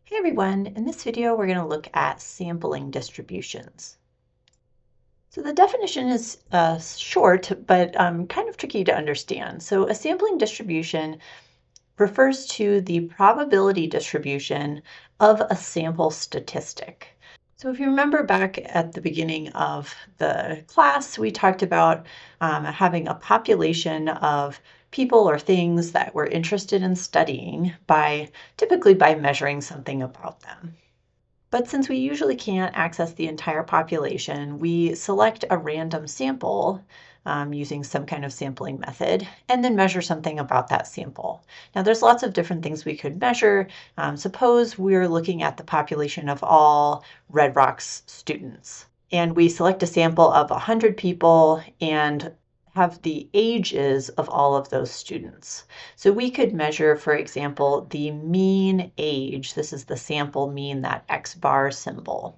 Hey everyone, in this video we're going to look at sampling distributions. So the definition is short but kind of tricky to understand. So a sampling distribution refers to the probability distribution of a sample statistic. So if you remember back at the beginning of the class, we talked about having a population of people or things that we're interested in studying typically by measuring something about them. But since we usually can't access the entire population, we select a random sample using some kind of sampling method and then measure something about that sample. Now there's lots of different things we could measure. Suppose we're looking at the population of all Red Rocks students and we select a sample of 100 people and have the ages of all of those students. So we could measure, for example, the mean age. This is the sample mean, that X bar symbol.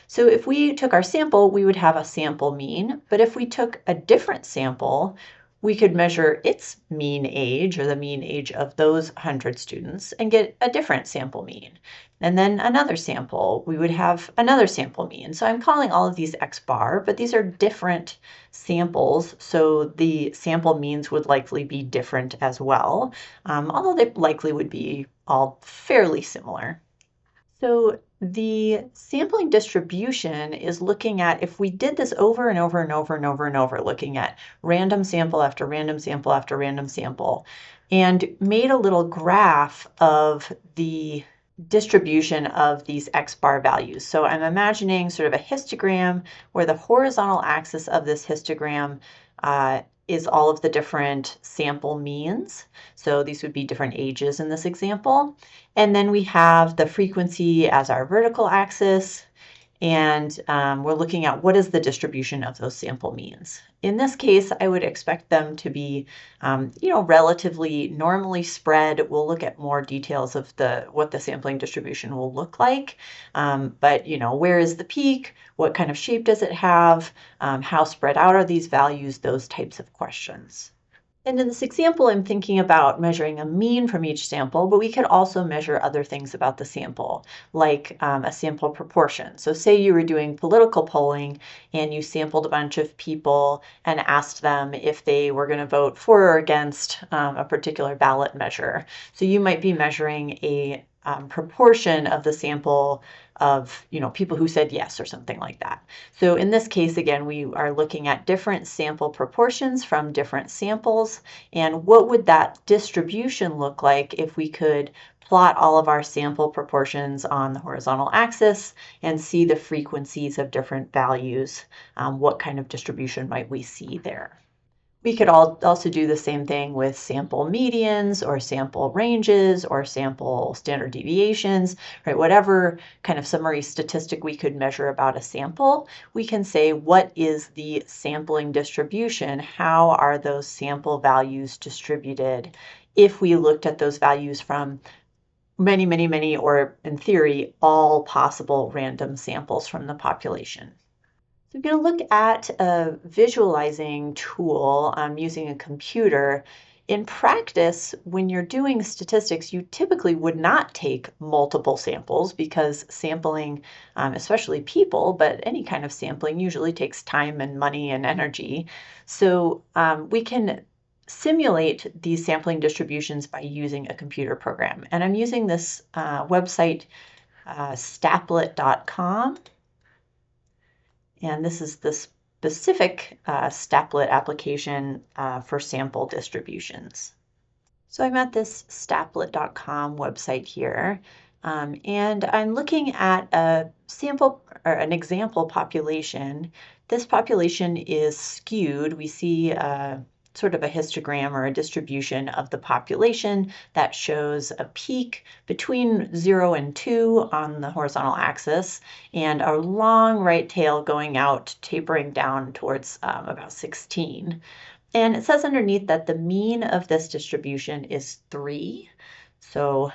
So if we took our sample, we would have a sample mean, but if we took a different sample, we could measure its mean age or the mean age of those 100 students and get a different sample mean. And then another sample, we would have another sample mean. So I'm calling all of these X bar, but these are different samples, so the sample means would likely be different as well, although they likely would be all fairly similar. So the sampling distribution is looking at, if we did this over and over and over and over and over, looking at random sample after random sample after random sample, and made a little graph of the distribution of these X bar values. So I'm imagining sort of a histogram where the horizontal axis of this histogram is all of the different sample means. So these would be different ages in this example. And then we have the frequency as our vertical axis, and we're looking at what is the distribution of those sample means. In this case, I would expect them to be, relatively normally spread. We'll look at more details of what the sampling distribution will look like. But where is the peak? What kind of shape does it have? How spread out are these values? Those types of questions. And in this example, I'm thinking about measuring a mean from each sample, but we could also measure other things about the sample, like a sample proportion. So say you were doing political polling and you sampled a bunch of people and asked them if they were going to vote for or against a particular ballot measure. So you might be measuring a proportion of the sample of people who said yes or something like that. So in this case, again, we are looking at different sample proportions from different samples, and what would that distribution look like if we could plot all of our sample proportions on the horizontal axis and see the frequencies of different values. What kind of distribution might we see there? We could also do the same thing with sample medians or sample ranges or sample standard deviations, right? Whatever kind of summary statistic we could measure about a sample, we can say, what is the sampling distribution? How are those sample values distributed? If we looked at those values from many, many, many, or in theory, all possible random samples from the population. So I'm going to look at a visualizing tool using a computer. In practice, when you're doing statistics, you typically would not take multiple samples because sampling, especially people, but any kind of sampling usually takes time and money and energy. So we can simulate these sampling distributions by using a computer program. And I'm using this website, staplet.com. And this is the specific Staplet application for sample distributions. So I'm at this staplet.com website here, and I'm looking at a sample or an example population. This population is skewed. We see sort of a histogram or a distribution of the population that shows a peak between 0 and 2 on the horizontal axis and a long right tail going out, tapering down towards about 16. And it says underneath that the mean of this distribution is 3. So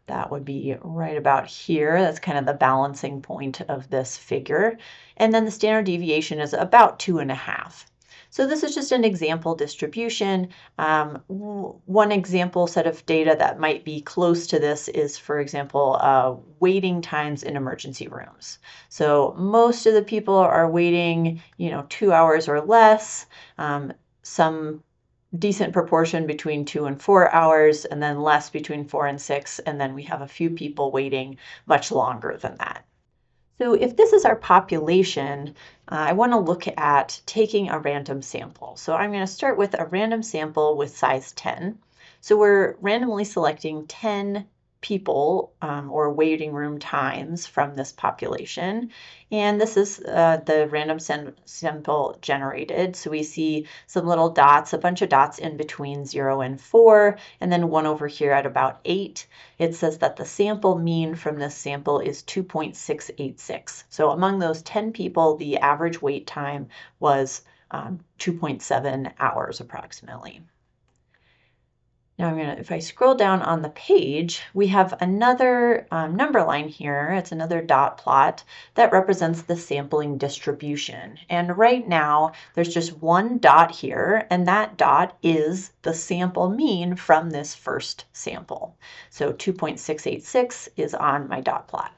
that would be right about here. That's kind of the balancing point of this figure. And then the standard deviation is about 2.5. So this is just an example distribution. One example set of data that might be close to this is, for example, waiting times in emergency rooms. So most of the people are waiting, 2 hours or less. Some decent proportion between 2 and 4 hours, and then less between 4 and 6, and then we have a few people waiting much longer than that. So if this is our population, I want to look at taking a random sample. So I'm going to start with a random sample with size 10. So we're randomly selecting 10 people or waiting room times from this population. And this is the random sample generated. So we see some little dots, a bunch of dots in between 0 and 4, and then one over here at about 8. It says that the sample mean from this sample is 2.686. So among those 10 people, the average wait time was 2.7 hours approximately. Now if I scroll down on the page, we have another number line here. It's another dot plot that represents the sampling distribution. And right now, there's just one dot here, and that dot is the sample mean from this first sample. So 2.686 is on my dot plot.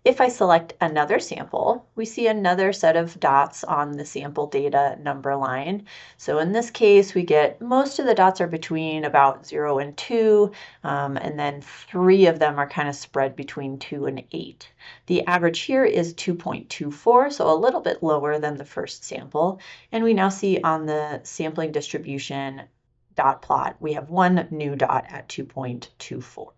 If I select another sample, we see another set of dots on the sample data number line. So in this case, we get most of the dots are between about 0 and 2, and then 3 of them are kind of spread between 2 and 8. The average here is 2.24, so a little bit lower than the first sample. And we now see on the sampling distribution dot plot, we have one new dot at 2.24.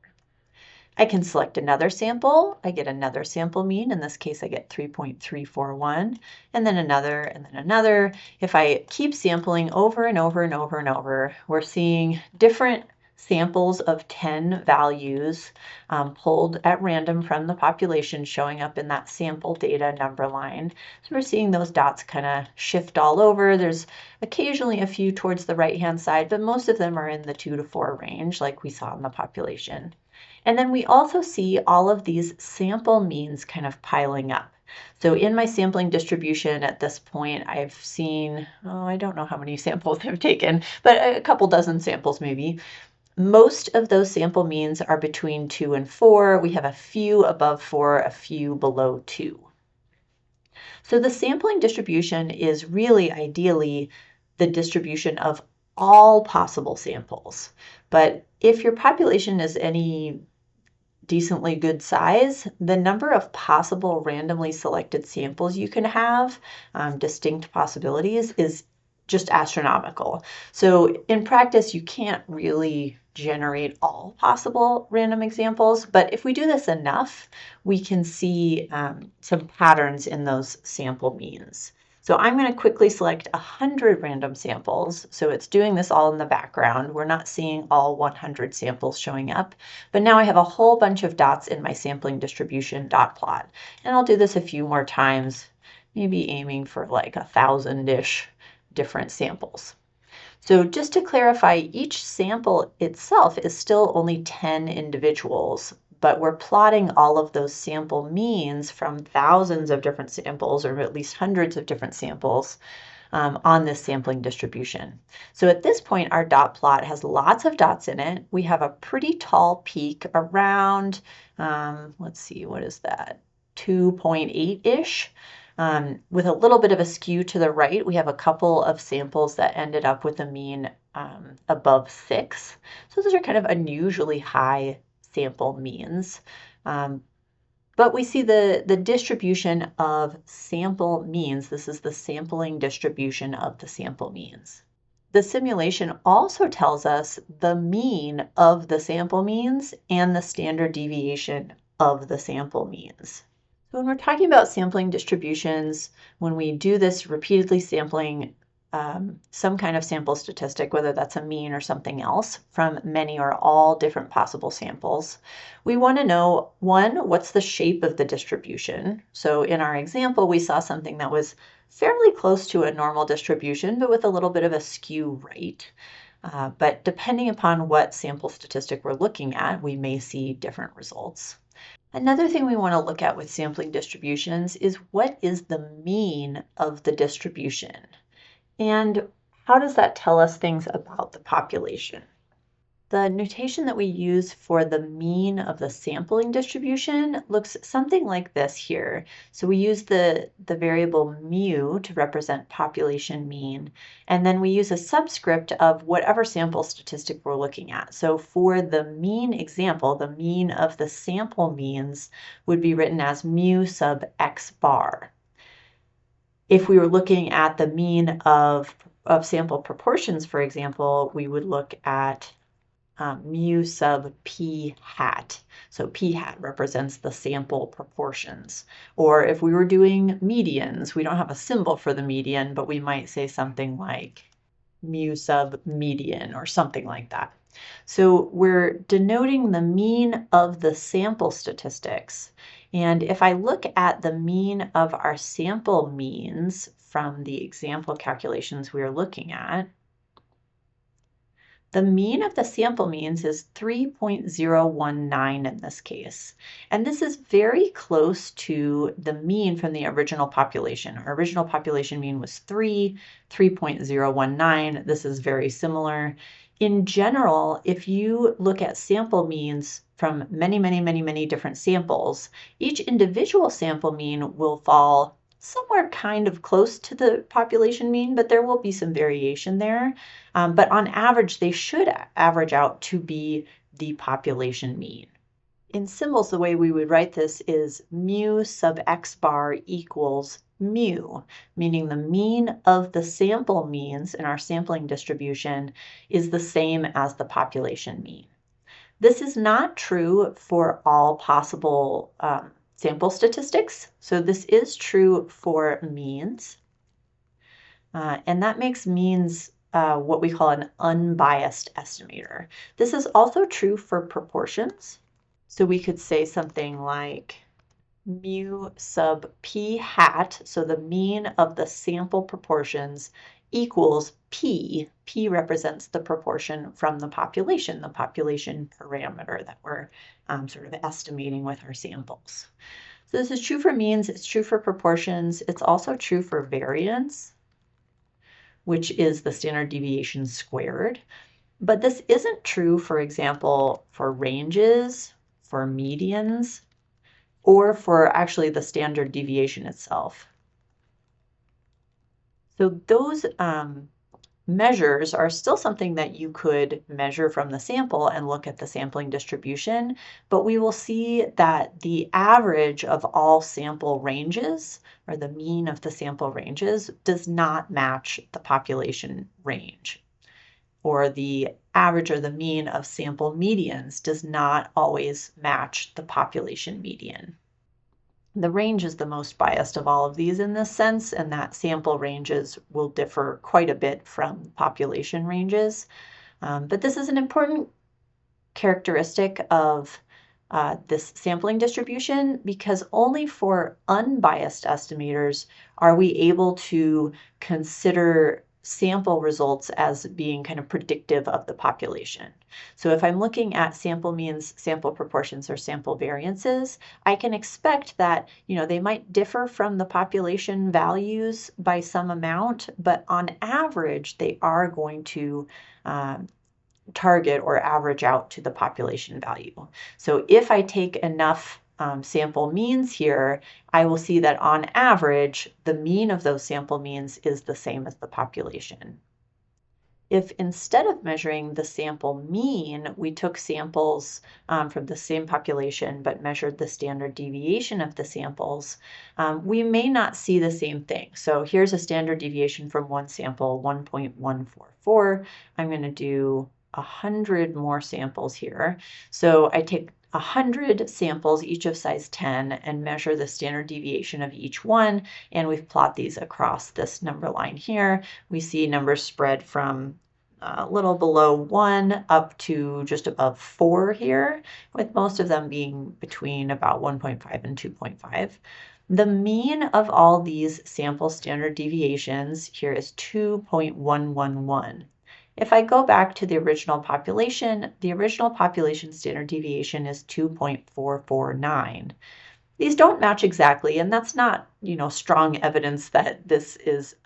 I can select another sample. I get another sample mean. In this case, I get 3.341, and then another, and then another. If I keep sampling over and over and over and over, we're seeing different samples of 10 values pulled at random from the population showing up in that sample data number line. So we're seeing those dots kind of shift all over. There's occasionally a few towards the right-hand side, but most of them are in the 2 to 4 range like we saw in the population. And then we also see all of these sample means kind of piling up. So in my sampling distribution at this point, I've seen, I don't know how many samples I've taken, but a couple dozen samples maybe. Most of those sample means are between 2 and 4. We have a few above 4, a few below 2. So the sampling distribution is really ideally the distribution of all possible samples. But if your population is any decently good size, the number of possible randomly selected samples you can have, distinct possibilities, is just astronomical. So in practice, you can't really generate all possible random examples, but if we do this enough, we can see some patterns in those sample means. So I'm going to quickly select 100 random samples. So it's doing this all in the background. We're not seeing all 100 samples showing up, but now I have a whole bunch of dots in my sampling distribution dot plot. And I'll do this a few more times, maybe aiming for like 1,000-ish different samples. So just to clarify, each sample itself is still only 10 individuals, but we're plotting all of those sample means from thousands of different samples, or at least hundreds of different samples, on this sampling distribution. So at this point, our dot plot has lots of dots in it. We have a pretty tall peak around, let's see, what is that? 2.8-ish. With a little bit of a skew to the right, we have a couple of samples that ended up with a mean above 6. So those are kind of unusually high sample means. But we see the distribution of sample means. This is the sampling distribution of the sample means. The simulation also tells us the mean of the sample means and the standard deviation of the sample means. So when we're talking about sampling distributions, when we do this repeatedly sampling some kind of sample statistic, whether that's a mean or something else, from many or all different possible samples, we want to know, one, what's the shape of the distribution? So in our example, we saw something that was fairly close to a normal distribution, but with a little bit of a skew right. But depending upon what sample statistic we're looking at, we may see different results. Another thing we want to look at with sampling distributions is what is the mean of the distribution? And How does that tell us things about the population? The notation that we use for the mean of the sampling distribution looks something like this here. So we use the variable mu to represent population mean, and then we use a subscript of whatever sample statistic we're looking at. So for the mean example, the mean of the sample means would be written as mu sub x bar. If we were looking at the mean of sample proportions, for example, we would look at mu sub p hat. So p hat represents the sample proportions. Or if we were doing medians, we don't have a symbol for the median, but we might say something like mu sub median or something like that. So we're denoting the mean of the sample statistics. And if I look at the mean of our sample means from the example calculations we are looking at, the mean of the sample means is 3.019 in this case. And this is very close to the mean from the original population. Our original population mean was 3.019. This is very similar. In general, if you look at sample means from many different samples, each individual sample mean will fall somewhere kind of close to the population mean, but there will be some variation there. But on average, they should average out to be the population mean. In symbols, the way we would write this is mu sub x bar equals mu, meaning the mean of the sample means in our sampling distribution is the same as the population mean. This is not true for all possible sample statistics. So this is true for means. And that makes means what we call an unbiased estimator. This is also true for proportions. So we could say something like mu sub p hat, so the mean of the sample proportions, equals p. P represents the proportion from the population parameter that we're sort of estimating with our samples. So this is true for means, it's true for proportions, it's also true for variance, which is the standard deviation squared. But this isn't true, for example, for ranges, for medians, or for actually the standard deviation itself. So those measures are still something that you could measure from the sample and look at the sampling distribution, but we will see that the average of all sample ranges, or the mean of the sample ranges, does not match the population range. Or the average or the mean of sample medians does not always match the population median. The range is the most biased of all of these in this sense, and that sample ranges will differ quite a bit from population ranges. But this is an important characteristic of this sampling distribution, because only for unbiased estimators are we able to consider sample results as being kind of predictive of the population. So if I'm looking at sample means, sample proportions, or sample variances, I can expect that, they might differ from the population values by some amount, but on average, they are going to target or average out to the population value. So if I take enough sample means here, I will see that on average, the mean of those sample means is the same as the population. If instead of measuring the sample mean, we took samples from the same population but measured the standard deviation of the samples, we may not see the same thing. So here's a standard deviation from one sample, 1.144. I'm going to do 100 more samples here. So I take 100 samples, each of size 10, and measure the standard deviation of each one, and we've plot these across this number line here. We see numbers spread from a little below 1 up to just above 4 here, with most of them being between about 1.5 and 2.5. The mean of all these sample standard deviations here is 2.111. If I go back to the original population standard deviation is 2.449. These don't match exactly, and that's not, strong evidence that this is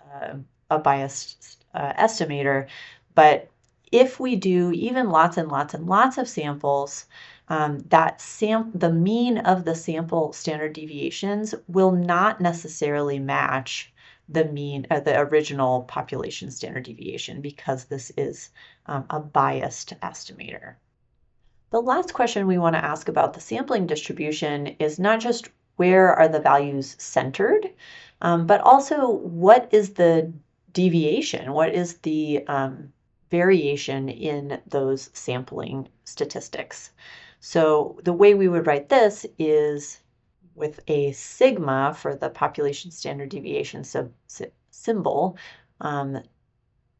a biased estimator. But if we do even lots and lots and lots of samples, the mean of the sample standard deviations will not necessarily match the mean, the original population standard deviation, because this is a biased estimator. The last question we want to ask about the sampling distribution is not just where are the values centered, but also what is the deviation? What is the variation in those sampling statistics? So the way we would write this is with a sigma for the population standard deviation symbol,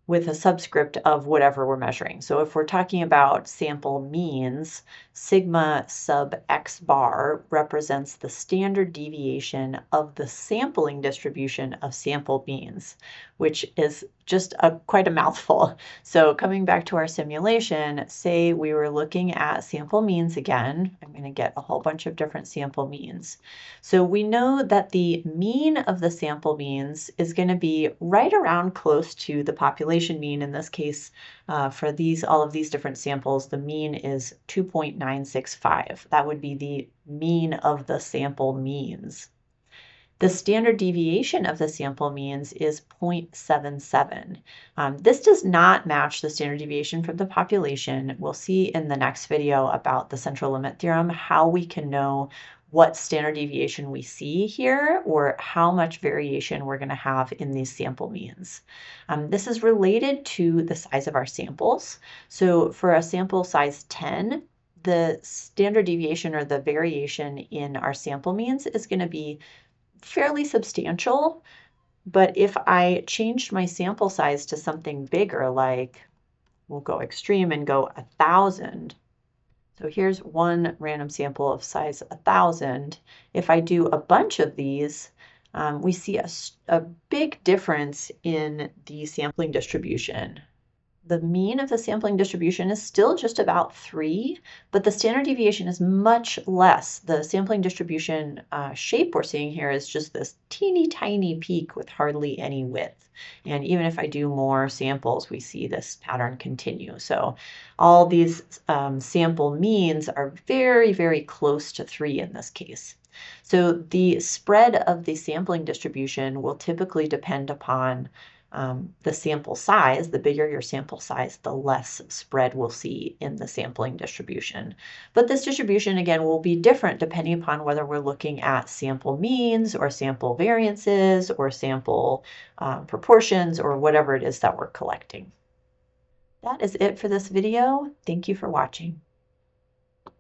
with a subscript of whatever we're measuring. So if we're talking about sample means, sigma sub x bar represents the standard deviation of the sampling distribution of sample means, which is just quite a mouthful. So coming back to our simulation, say we were looking at sample means again. I'm going to get a whole bunch of different sample means. So we know that the mean of the sample means is going to be right around close to the population mean. In this case, for all of these different samples, the mean is 2.965. That would be the mean of the sample means. The standard deviation of the sample means is 0.77. This does not match the standard deviation from the population. We'll see in the next video about the central limit theorem how we can know what standard deviation we see here, or how much variation we're going to have in these sample means. This is related to the size of our samples. So for a sample size 10, the standard deviation, or the variation in our sample means, is going to be fairly substantial. But if I changed my sample size to something bigger, like we'll go extreme and go 1,000. So here's one random sample of size 1,000. If I do a bunch of these, we see a big difference in the sampling distribution. The mean of the sampling distribution is still just about 3, but the standard deviation is much less. The sampling distribution shape we're seeing here is just this teeny tiny peak with hardly any width. And even if I do more samples, we see this pattern continue. So all these sample means are very, very close to 3 in this case. So the spread of the sampling distribution will typically depend upon the sample size. The bigger your sample size, the less spread we'll see in the sampling distribution. But this distribution, again, will be different depending upon whether we're looking at sample means, or sample variances, or sample proportions, or whatever it is that we're collecting. That is it for this video. Thank you for watching.